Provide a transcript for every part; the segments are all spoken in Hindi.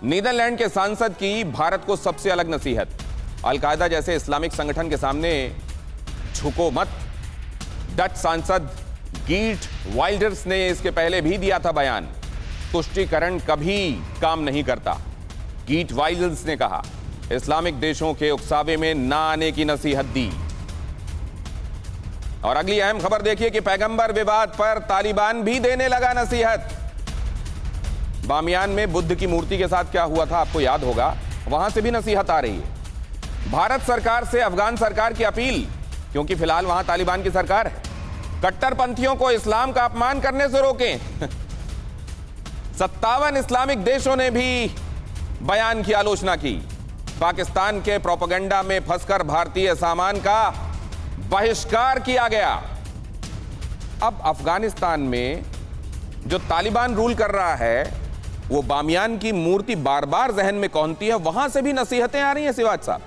नीदरलैंड के सांसद की भारत को सबसे अलग नसीहत। अलकायदा जैसे इस्लामिक संगठन के सामने झुको मत। डच सांसद गीट वाइल्डर्स ने इसके पहले भी दिया था बयान। तुष्टीकरण कभी काम नहीं करता। गीट वाइल्डर्स ने कहा, इस्लामिक देशों के उकसावे में ना आने की नसीहत दी। और अगली अहम खबर देखिए कि पैगंबर विवाद पर तालिबान भी देने लगा नसीहत। बामियान में बुद्ध की मूर्ति के साथ क्या हुआ था आपको याद होगा, वहां से भी नसीहत आ रही है। भारत सरकार से अफगान सरकार की अपील, क्योंकि फिलहाल वहां तालिबान की सरकार है, कट्टरपंथियों को इस्लाम का अपमान करने से रोकें। 57 इस्लामिक देशों ने भी बयान की आलोचना की। पाकिस्तान के प्रोपेगेंडा में फंसकर भारतीय सामान का बहिष्कार किया गया। अब अफगानिस्तान में जो तालिबान रूल कर रहा है, वो बामियान की मूर्ति बार बार जहन में कौंधती है, वहां से भी नसीहतें आ रही हैं। सिवाज साहब,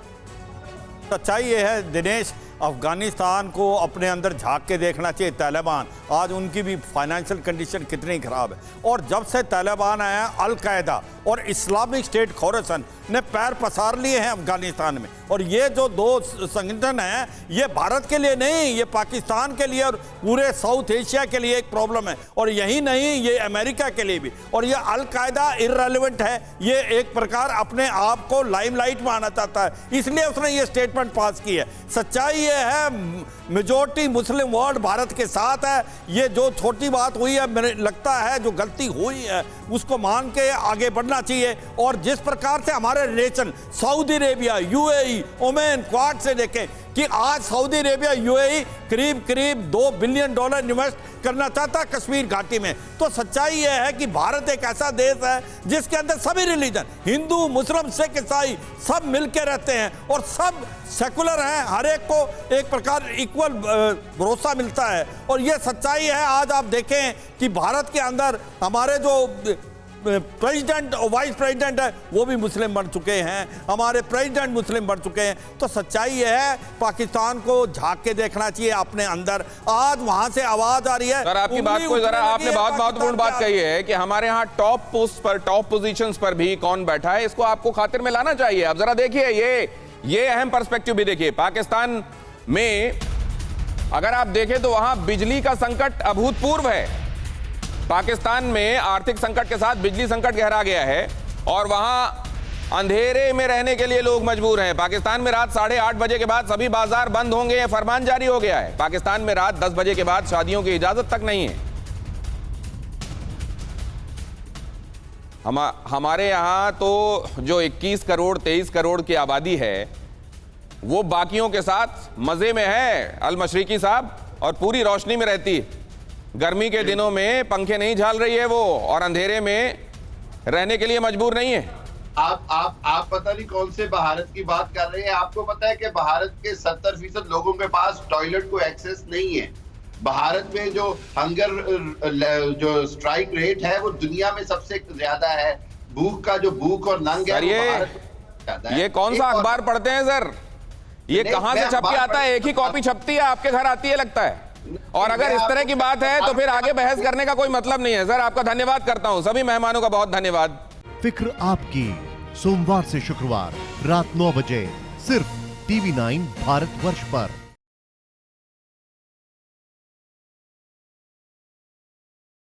सच्चाई ये है दिनेश, अफगानिस्तान को अपने अंदर झांक के देखना चाहिए। तालिबान आज उनकी भी फाइनेंशियल कंडीशन कितनी खराब है, और जब से तालिबान आया अलकायदा और इस्लामिक स्टेट खोरासान ने पैर पसार लिए हैं अफगानिस्तान में। और ये जो दो संगठन हैं, ये भारत के लिए नहीं, ये पाकिस्तान के लिए और पूरे साउथ एशिया के लिए एक प्रॉब्लम है। और यही नहीं, ये अमेरिका के लिए भी। और ये अलकायदा इररेलेवेंट है, ये एक प्रकार अपने आप को लाइमलाइट में आना चाहता है, इसलिए उसने ये स्टेटमेंट पास की है। सच्चाई ये है, मेजॉरिटी मुस्लिम वर्ल्ड भारत के साथ है। ये जो छोटी बात हुई है, मुझे लगता है जो गलती हुई है उसको मान के आगे बढ़ना चाहिए। और जिस प्रकार से हमारे relation Saudi Arabia, UAE, Oman, quad से देखें कि आज सऊदी अरेबिया, यूएई करीब करीब $2 बिलियन इन्वेस्ट करना चाहता है कश्मीर घाटी में। तो सच्चाई यह है कि भारत एक ऐसा देश है जिसके अंदर सभी रिलीजन, हिंदू, मुस्लिम, सिख, ईसाई सब मिलकर रहते हैं और सब सेकुलर हैं। हर एक को एक प्रकार इक्वल भरोसा मिलता है। और ये सच्चाई है। आज आप देखें कि भारत के अंदर हमारे जो प्रेसिडेंट और वाइस प्रेसिडेंट है वो भी मुस्लिम बन चुके हैं, हमारे प्रेसिडेंट मुस्लिम बन चुके हैं। तो सच्चाई ये है, पाकिस्तान को झांक के देखना चाहिए अपने अंदर। आज वहां से आवाज आ रही है। सर, आपकी बात को जरा, आपने बहुत महत्वपूर्ण बात कही है कि हमारे यहाँ टॉप पोस्ट पर, टॉप पोजीशंस पर भी कौन बैठा है, इसको आपको खातिर में लाना चाहिए। अब जरा देखिए, ये अहम पर्सपेक्टिव भी देखिए। पाकिस्तान में अगर आप देखें तो वहां बिजली का संकट अभूतपूर्व है। पाकिस्तान में आर्थिक संकट के साथ बिजली संकट गहरा गया है और वहां अंधेरे में रहने के लिए लोग मजबूर हैं। पाकिस्तान में रात 8:30 बजे के बाद सभी बाजार बंद होंगे, यह फरमान जारी हो गया है। पाकिस्तान में रात 10 बजे के बाद शादियों की इजाजत तक नहीं है। हमारे यहां तो जो 21 करोड़ 23 करोड़ की आबादी है वो बाकियों के साथ मजे में है, अल मशरिकी साहब, और पूरी रोशनी में रहती है। गर्मी के दिनों में पंखे नहीं झाल रही है वो, और अंधेरे में रहने के लिए मजबूर नहीं है। आप पता नहीं कौन से भारत की बात कर रहे हैं। आपको पता है कि भारत के 70% लोगों के पास टॉयलेट को एक्सेस नहीं है। भारत में जो हंगर जो स्ट्राइक रेट है वो दुनिया में सबसे ज्यादा है। भूख का जो भूख और नंग है, ये कौन सा अखबार पढ़ते हैं सर? ये कहां से छप के आता है? एक ही कॉपी छपती है, आपके घर आती है लगता है। और अगर इस तरह की बात है तो फिर आगे बहस करने का कोई मतलब नहीं है। सर, आपका धन्यवाद करता हूं, सभी मेहमानों का बहुत धन्यवाद। फिक्र आपकी, सोमवार से शुक्रवार रात 9 बजे सिर्फ TV9 भारतवर्ष पर।